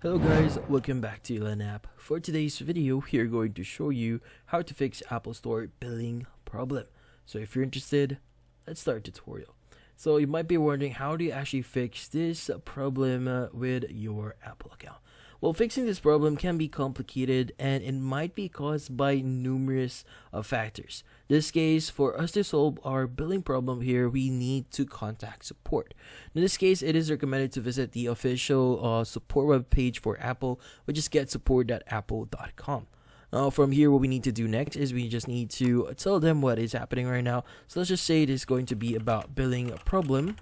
Hello guys, welcome back to Elan App. For today's video, we are going to show you how to fix Apple Store billing problem. So if you're interested, let's start the tutorial. So you might be wondering, how do you actually fix this problem with your Apple account? Well, fixing this problem can be complicated and it might be caused by numerous factors. In this case, for us to solve our billing problem here, we need to contact support. In this case, it is recommended to visit the official support webpage for Apple, which is getsupport.apple.com. From here, what we need to do next is we just need to tell them what is happening right now. So let's just say it is going to be about billing a problem.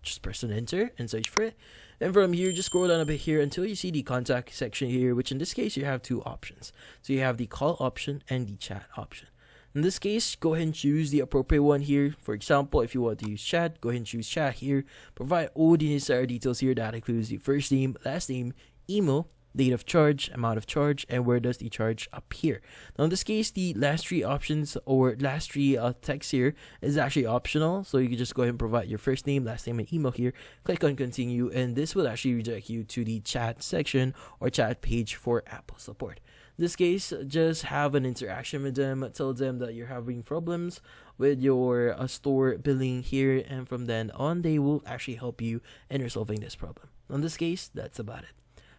Just press an enter and search for it. And from here, just scroll down a bit here until you see the contact section here, which in this case, you have two options. So you have the call option and the chat option. In this case, go ahead and choose the appropriate one here. For example, if you want to use chat, go ahead and choose chat here. Provide all the necessary details here. That includes the first name, last name, email, date of charge, amount of charge, and where does the charge appear. Now in this case, the last three options or last three text here is actually optional, so you can just go ahead and provide your first name, last name, and email here. Click on continue, and this will actually redirect you to the chat section or chat page for Apple support. In this case, just have an interaction with them, tell them that you're having problems with your store billing here, and from then on they will actually help you in resolving this problem. In this case, that's about it.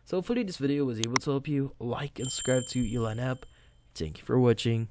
So hopefully this video was able to help you. Like and subscribe to Elan App. Thank you for watching.